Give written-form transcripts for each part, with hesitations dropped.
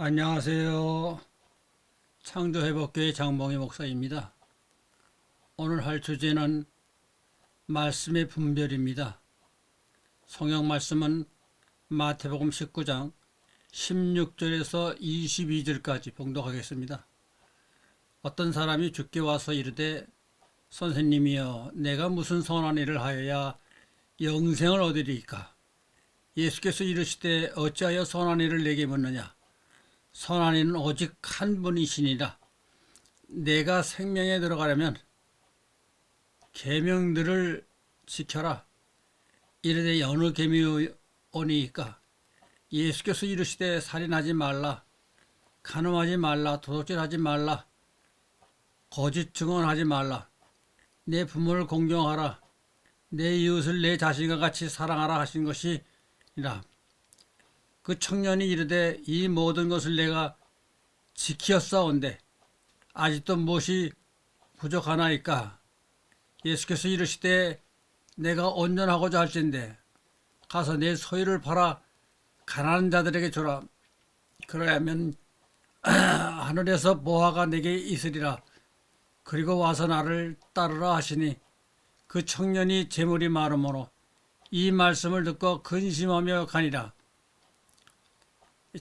안녕하세요. 창조회복교회 장봉희 목사입니다. 오늘 할 주제는 말씀의 분별입니다. 성경 말씀은 마태복음 19장 16절에서 22절까지 봉독하겠습니다. 어떤 사람이 주께 와서 이르되 선생님이여 내가 무슨 선한 일을 하여야 영생을 얻으리이까? 예수께서 이르시되 어찌하여 선한 일을 내게 묻느냐? 선한 이는 오직 한 분이시니라. 내가 생명에 들어가려면 계명들을 지켜라. 이르되 어느 계명이오니이까? 예수께서 이르시되 살인하지 말라, 간음하지 말라, 도둑질하지 말라, 거짓 증언하지 말라, 내 부모를 공경하라, 내 이웃을 내 자신과 같이 사랑하라 하신 것이니라. 그 청년이 이르되 이 모든 것을 내가 지키었사온데 아직도 무엇이 부족하나이까? 예수께서 이르시되 내가 온전하고자 할진대 가서 내 소유를 팔아 가난한 자들에게 주라. 그러야면 하늘에서 보화가 내게 있으리라. 그리고 와서 나를 따르라 하시니 그 청년이 재물이 많으므로 이 말씀을 듣고 근심하며 가니라.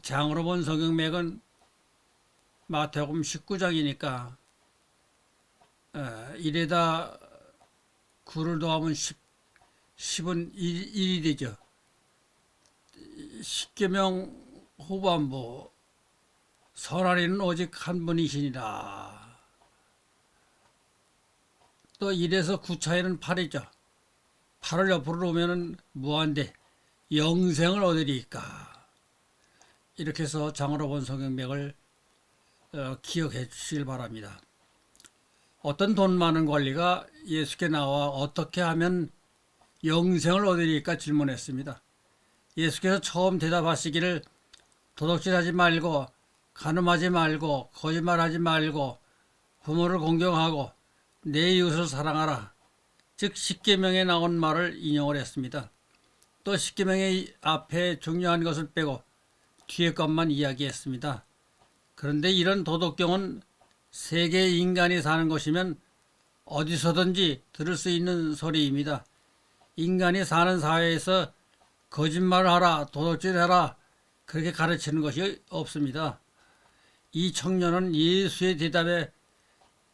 장으로 본 성경맥은 마태복음 19장이니까 1에다 9를 더하면 10은 1이 되죠. 십계명 후반부 선한 이는 오직 한 분이시니라. 또 1에서 9 차이는 8이죠. 8을 옆으로 놓으면 무한대 영생을 얻으리까? 이렇게 해서 장으로 본 성경맥을 기억해 주시길 바랍니다. 어떤 돈 많은 관리가 예수께 나와 어떻게 하면 영생을 얻으리까 질문했습니다. 예수께서 처음 대답하시기를 도둑질하지 말고 간음하지 말고 거짓말하지 말고 부모를 공경하고 내 이웃을 사랑하라. 즉 십계명에 나온 말을 인용을 했습니다. 또 십계명의 앞에 중요한 것을 빼고 뒤에 것만 이야기했습니다. 그런데 이런 도덕경은 세계 인간이 사는 것이면 어디서든지 들을 수 있는 소리입니다. 인간이 사는 사회에서 거짓말을 하라, 도둑질해라 그렇게 가르치는 것이 없습니다. 이 청년은 예수의 대답에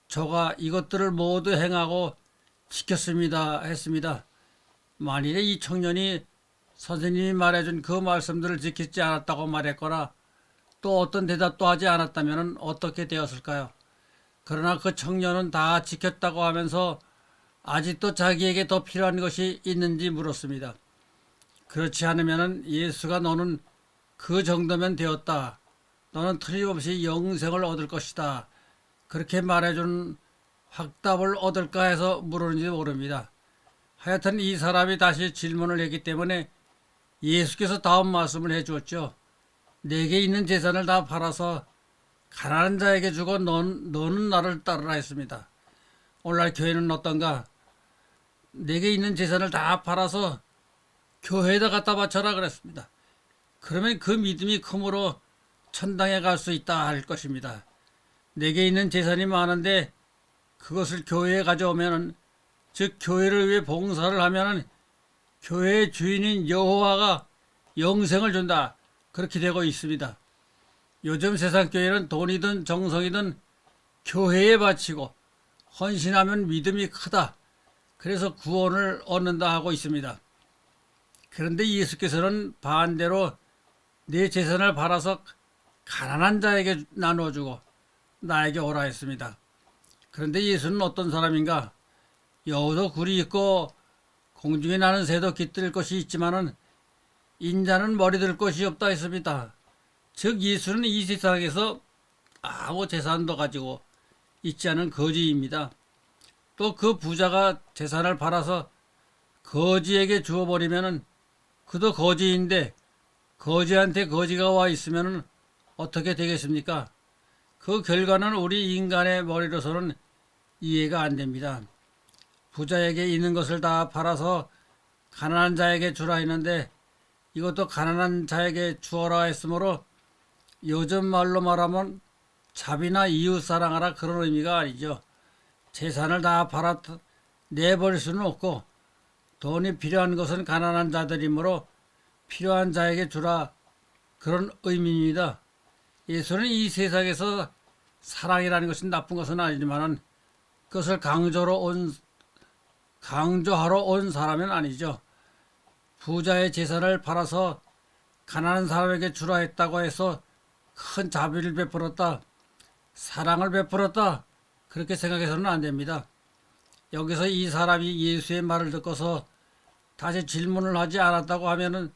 저가 이것들을 모두 행하고 지켰습니다 했습니다. 만일에 이 청년이 선생님이 말해준 그 말씀들을 지키지 않았다고 말했거나 또 어떤 대답도 하지 않았다면 어떻게 되었을까요? 그러나 그 청년은 다 지켰다고 하면서 아직도 자기에게 더 필요한 것이 있는지 물었습니다. 그렇지 않으면 예수가 너는 그 정도면 되었다. 너는 틀림없이 영생을 얻을 것이다. 그렇게 말해준 확답을 얻을까 해서 물었는지 모릅니다. 하여튼 이 사람이 다시 질문을 했기 때문에 예수께서 다음 말씀을 해주었죠. 내게 있는 재산을 다 팔아서 가난한 자에게 주고 너는 나를 따르라 했습니다. 오늘날 교회는 어떤가? 내게 있는 재산을 다 팔아서 교회에다 갖다 바쳐라 그랬습니다. 그러면 그 믿음이 크므로 천당에 갈 수 있다 할 것입니다. 내게 있는 재산이 많은데 그것을 교회에 가져오면 즉 교회를 위해 봉사를 하면 교회의 주인인 여호와가 영생을 준다. 그렇게 되고 있습니다. 요즘 세상 교회는 돈이든 정성이든 교회에 바치고 헌신하면 믿음이 크다. 그래서 구원을 얻는다 하고 있습니다. 그런데 예수께서는 반대로 내 재산을 팔아서 가난한 자에게 나눠주고 나에게 오라 했습니다. 그런데 예수는 어떤 사람인가? 여우도 굴이 있고 공중에 나는 새도 깃들 것이 있지만은 인자는 머리 들 것이 없다 했습니다. 즉 예수는 이 세상에서 아무 재산도 가지고 있지 않은 거지입니다. 또 그 부자가 재산을 팔아서 거지에게 주어버리면은 그도 거지인데 거지한테 거지가 와 있으면은 어떻게 되겠습니까? 그 결과는 우리 인간의 머리로서는 이해가 안 됩니다. 부자에게 있는 것을 다 팔아서 가난한 자에게 주라 했는데 이것도 가난한 자에게 주어라 했으므로 요즘 말로 말하면 자비나 이웃사랑하라 그런 의미가 아니죠. 재산을 다 팔아 내버릴 수는 없고 돈이 필요한 것은 가난한 자들이므로 필요한 자에게 주라 그런 의미입니다. 예수는 이 세상에서 사랑이라는 것이 나쁜 것은 아니지만 그것을 강조하러 온 사람은 아니죠. 부자의 재산을 팔아서 가난한 사람에게 주라 했다고 해서 큰 자비를 베풀었다, 사랑을 베풀었다 그렇게 생각해서는 안 됩니다. 여기서 이 사람이 예수의 말을 듣고서 다시 질문을 하지 않았다고 하면은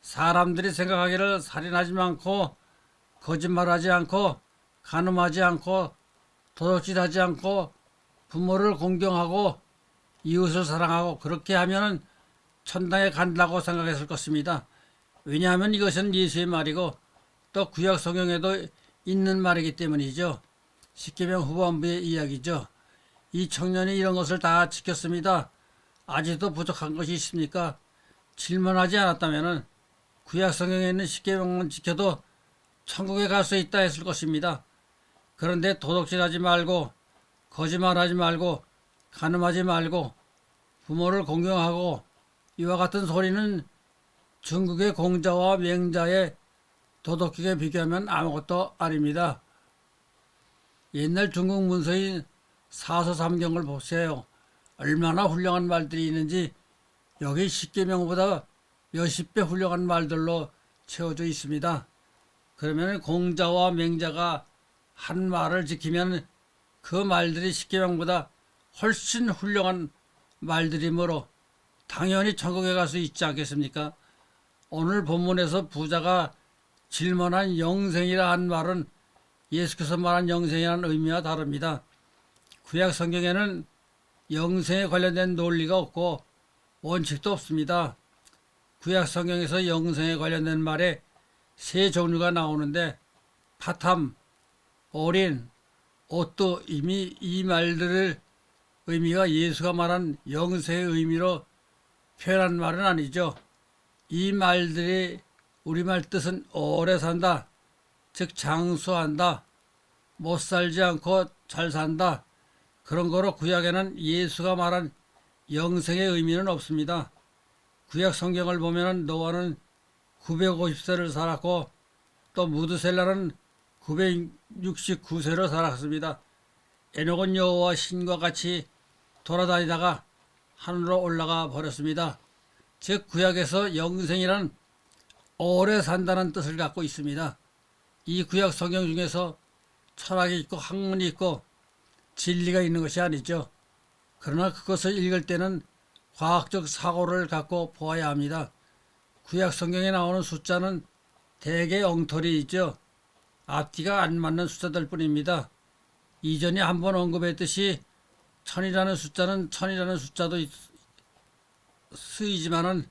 사람들이 생각하기를 살인하지 않고 거짓말하지 않고 간음하지 않고 도둑질하지 않고 부모를 공경하고 이웃을 사랑하고 그렇게 하면은 천당에 간다고 생각했을 것입니다. 왜냐하면 이것은 예수의 말이고 또 구약 성경에도 있는 말이기 때문이죠. 십계명 후반부의 이야기죠. 이 청년이 이런 것을 다 지켰습니다. 아직도 부족한 것이 있습니까? 질문하지 않았다면 구약 성경에 있는 십계명만 지켜도 천국에 갈 수 있다 했을 것입니다. 그런데 도둑질하지 말고 거짓말하지 말고 간음하지 말고 부모를 공경하고 이와 같은 소리는 중국의 공자와 맹자의 도덕경에 비교하면 아무것도 아닙니다. 옛날 중국 문서인 사서삼경을 보세요. 얼마나 훌륭한 말들이 있는지 여기 십계명보다 몇십 배 훌륭한 말들로 채워져 있습니다. 그러면 공자와 맹자가 한 말을 지키면 그 말들이 십계명보다 훨씬 훌륭한 말들이므로 당연히 천국에 갈 수 있지 않겠습니까? 오늘 본문에서 부자가 질문한 영생이라 한 말은 예수께서 말한 영생이라는 의미와 다릅니다. 구약 성경에는 영생에 관련된 논리가 없고 원칙도 없습니다. 구약 성경에서 영생에 관련된 말에 세 종류가 나오는데 파탐, 오린, 오또 이미 이 말들을 의미가 예수가 말한 영생의 의미로 표현한 말은 아니죠. 이 말들이 우리말 뜻은 오래 산다, 즉 장수한다, 못 살지 않고 잘 산다 그런 거로 구약에는 예수가 말한 영생의 의미는 없습니다. 구약 성경을 보면 노아는 950세를 살았고 또 무드셀라는 969세를 살았습니다. 에녹은 여호와 신과 같이 돌아다니다가 하늘로 올라가 버렸습니다. 즉 구약에서 영생이란 오래 산다는 뜻을 갖고 있습니다. 이 구약 성경 중에서 철학이 있고 학문이 있고 진리가 있는 것이 아니죠. 그러나 그것을 읽을 때는 과학적 사고를 갖고 보아야 합니다. 구약 성경에 나오는 숫자는 대개 엉터리이죠. 앞뒤가 안 맞는 숫자들 뿐입니다. 이전에 한번 언급했듯이 천이라는 숫자는 천이라는 숫자도 쓰이지만은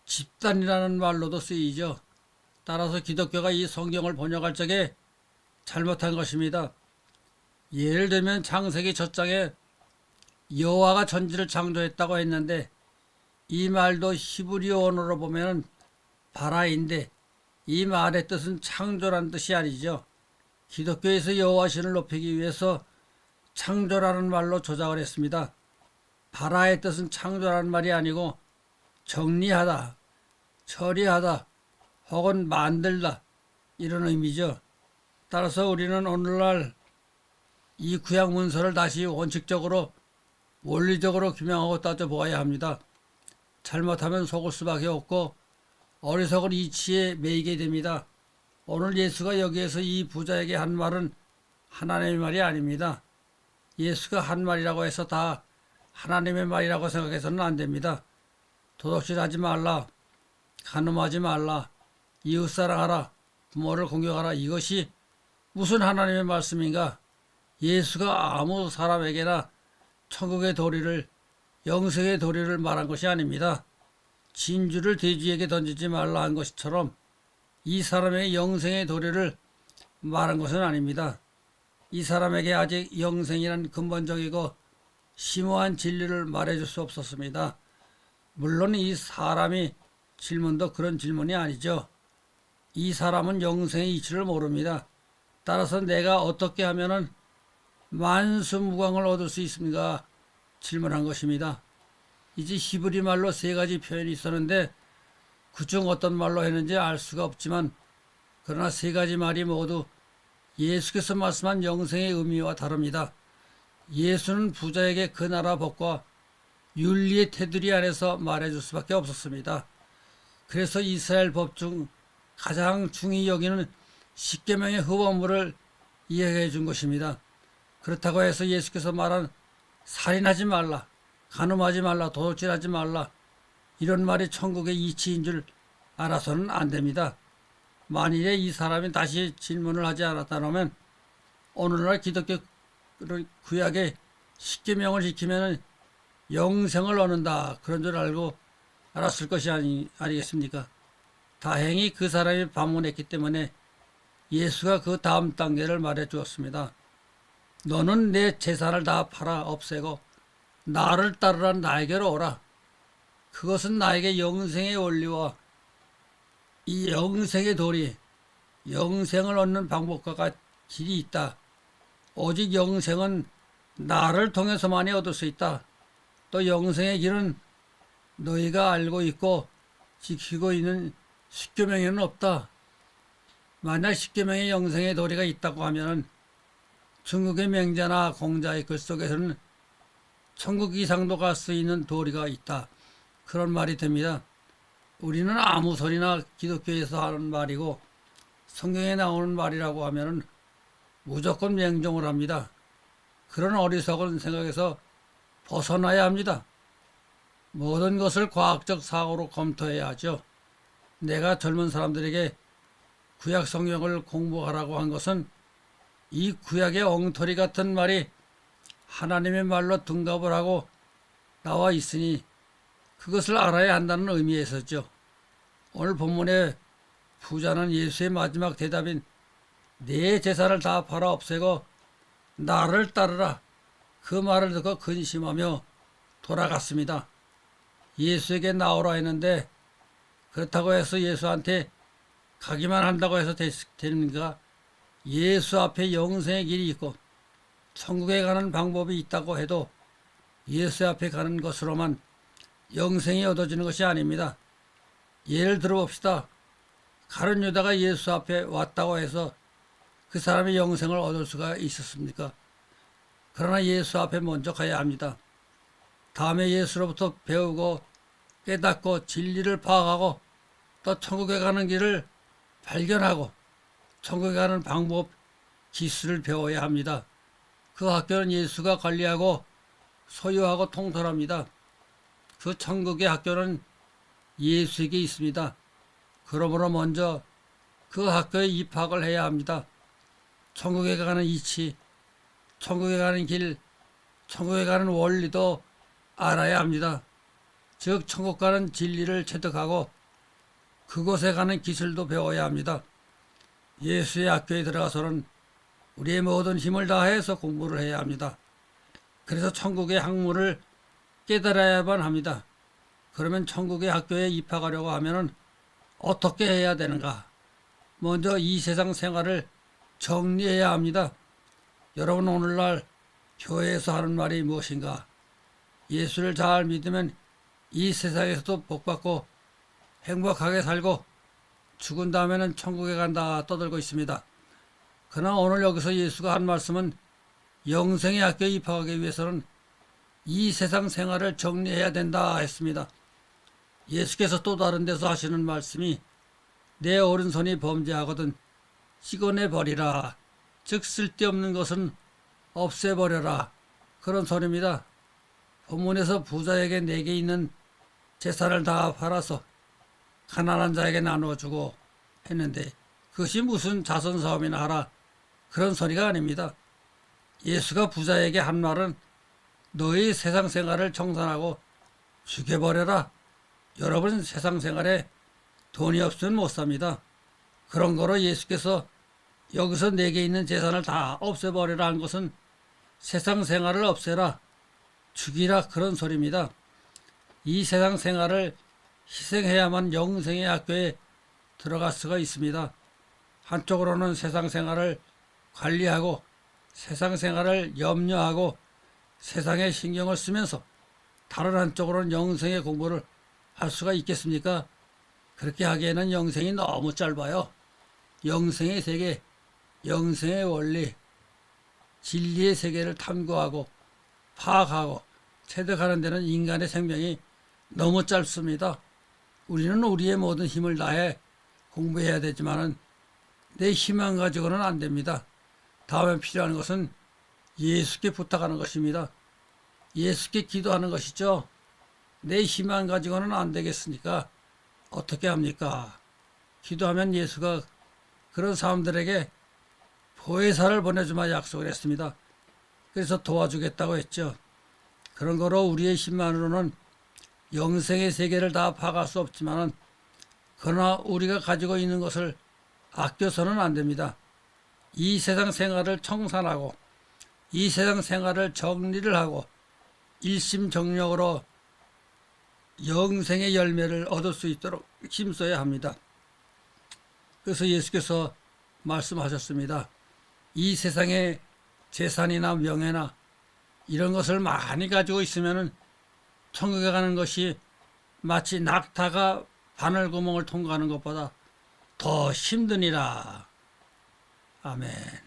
집단이라는 말로도 쓰이죠. 따라서 기독교가 이 성경을 번역할 적에 잘못한 것입니다. 예를 들면 창세기 첫 장에 여호와가 천지를 창조했다고 했는데 이 말도 히브리어 언어로 보면 바라인데 이 말의 뜻은 창조란 뜻이 아니죠. 기독교에서 여호와 신을 높이기 위해서 창조라는 말로 조작을 했습니다. 바라의 뜻은 창조라는 말이 아니고 정리하다, 처리하다, 혹은 만들다 이런 의미죠. 따라서 우리는 오늘날 이 구약 문서를 다시 원칙적으로 원리적으로 규명하고 따져보아야 합니다. 잘못하면 속을 수밖에 없고 어리석은 이치에 매이게 됩니다. 오늘 예수가 여기에서 이 부자에게 한 말은 하나님의 말이 아닙니다. 예수가 한 말이라고 해서 다 하나님의 말이라고 생각해서는 안 됩니다. 도둑질하지 말라, 간음하지 말라, 이웃사랑하라, 부모를 공경하라 이것이 무슨 하나님의 말씀인가? 예수가 아무 사람에게나 천국의 도리를 영생의 도리를 말한 것이 아닙니다. 진주를 돼지에게 던지지 말라 한 것처럼 이 사람의 영생의 도리를 말한 것은 아닙니다. 이 사람에게 아직 영생이란 근본적이고 심오한 진리를 말해줄 수 없었습니다. 물론 이 사람이 질문도 그런 질문이 아니죠. 이 사람은 영생의 이치를 모릅니다. 따라서 내가 어떻게 하면은 만수무강을 얻을 수 있습니까? 질문한 것입니다. 이제 히브리 말로 세 가지 표현이 있었는데 그중 어떤 말로 했는지 알 수가 없지만 그러나 세 가지 말이 모두 예수께서 말씀한 영생의 의미와 다릅니다. 예수는 부자에게 그 나라 법과 윤리의 테두리 안에서 말해줄 수밖에 없었습니다. 그래서 이스라엘 법 중 가장 중히 여기는 십계명의 흡언물을 이야기해 준 것입니다. 그렇다고 해서 예수께서 말한 살인하지 말라, 간음하지 말라, 도둑질하지 말라 이런 말이 천국의 이치인 줄 알아서는 안 됩니다. 만일에 이 사람이 다시 질문을 하지 않았다면 오늘날 기독교 구약의 십계명을 지키면 영생을 얻는다 그런 줄 알았을 것이 아니겠습니까? 다행히 그 사람이 반문했기 때문에 예수가 그 다음 단계를 말해 주었습니다. 너는 내 재산을 다 팔아 없애고 나를 따르라 나에게로 오라. 그것은 나에게 영생의 원리와 이 영생의 도리, 영생을 얻는 방법과 길이 있다. 오직 영생은 나를 통해서만이 얻을 수 있다. 또 영생의 길은 너희가 알고 있고 지키고 있는 십계명에는 없다. 만약 십계명의 영생의 도리가 있다고 하면 중국의 맹자나 공자의 글 속에서는 천국 이상도 갈 수 있는 도리가 있다. 그런 말이 됩니다. 우리는 아무 소리나 기독교에서 하는 말이고 성경에 나오는 말이라고 하면 무조건 명종을 합니다. 그런 어리석은 생각에서 벗어나야 합니다. 모든 것을 과학적 사고로 검토해야 하죠. 내가 젊은 사람들에게 구약 성경을 공부하라고 한 것은 이 구약의 엉터리 같은 말이 하나님의 말로 둔갑을 하고 나와 있으니 그것을 알아야 한다는 의미에서죠. 오늘 본문의 부자는 예수의 마지막 대답인 내 재산을 다 팔아 없애고 나를 따르라 그 말을 듣고 근심하며 돌아갔습니다. 예수에게 나오라 했는데 그렇다고 해서 예수한테 가기만 한다고 해서 됩니까? 예수 앞에 영생의 길이 있고 천국에 가는 방법이 있다고 해도 예수 앞에 가는 것으로만 영생이 얻어지는 것이 아닙니다. 예를 들어봅시다. 가룟 유다가 예수 앞에 왔다고 해서 그 사람이 영생을 얻을 수가 있었습니까? 그러나 예수 앞에 먼저 가야 합니다. 다음에 예수로부터 배우고 깨닫고 진리를 파악하고 또 천국에 가는 길을 발견하고 천국에 가는 방법, 기술을 배워야 합니다. 그 학교는 예수가 관리하고 소유하고 통솔합니다. 그 천국의 학교는 예수에게 있습니다. 그러므로 먼저 그 학교에 입학을 해야 합니다. 천국에 가는 이치, 천국에 가는 길, 천국에 가는 원리도 알아야 합니다. 즉 천국 가는 진리를 체득하고 그곳에 가는 기술도 배워야 합니다. 예수의 학교에 들어가서는 우리의 모든 힘을 다해서 공부를 해야 합니다. 그래서 천국의 학문을 깨달아야만 합니다. 그러면 천국의 학교에 입학하려고 하면 어떻게 해야 되는가? 먼저 이 세상 생활을 정리해야 합니다. 여러분 오늘날 교회에서 하는 말이 무엇인가? 예수를 잘 믿으면 이 세상에서도 복받고 행복하게 살고 죽은 다음에는 천국에 간다 떠들고 있습니다. 그러나 오늘 여기서 예수가 한 말씀은 영생의 학교에 입학하기 위해서는 이 세상 생활을 정리해야 된다 했습니다. 예수께서 또 다른 데서 하시는 말씀이 내 오른손이 범죄하거든 찍어내 버리라. 즉 쓸데없는 것은 없애버려라. 그런 소리입니다. 본문에서 부자에게 내게 있는 재산을 다 팔아서 가난한 자에게 나눠주고 했는데 그것이 무슨 자선사업이나 하라 그런 소리가 아닙니다. 예수가 부자에게 한 말은 너희 세상 생활을 청산하고 죽여버려라. 여러분 세상 생활에 돈이 없으면 못 삽니다. 그런 거로 예수께서 여기서 내게 있는 재산을 다 없애버리라 한 것은 세상 생활을 없애라, 죽이라 그런 소리입니다. 이 세상 생활을 희생해야만 영생의 학교에 들어갈 수가 있습니다. 한쪽으로는 세상 생활을 관리하고 세상 생활을 염려하고 세상에 신경을 쓰면서 다른 한쪽으로는 영생의 공부를 할 수가 있겠습니까? 그렇게 하기에는 영생이 너무 짧아요. 영생의 세계, 영생의 원리, 진리의 세계를 탐구하고 파악하고 체득하는 데는 인간의 생명이 너무 짧습니다. 우리는 우리의 모든 힘을 다해 공부해야 되지만은 내 힘만 가지고는 안 됩니다. 다음에 필요한 것은 예수께 부탁하는 것입니다. 예수께 기도하는 것이죠. 내 힘만 가지고는 안 되겠으니까 어떻게 합니까? 기도하면 예수가 그런 사람들에게 보혜사를 보내주마 약속을 했습니다. 그래서 도와주겠다고 했죠. 그런 거로 우리의 힘만으로는 영생의 세계를 다 파악할 수 없지만은 그러나 우리가 가지고 있는 것을 아껴서는 안 됩니다. 이 세상 생활을 청산하고 이 세상 생활을 정리를 하고 일심정력으로 영생의 열매를 얻을 수 있도록 힘써야 합니다. 그래서 예수께서 말씀하셨습니다. 이 세상의 재산이나 명예나 이런 것을 많이 가지고 있으면 천국에 가는 것이 마치 낙타가 바늘구멍을 통과하는 것보다 더 힘드니라. 아멘.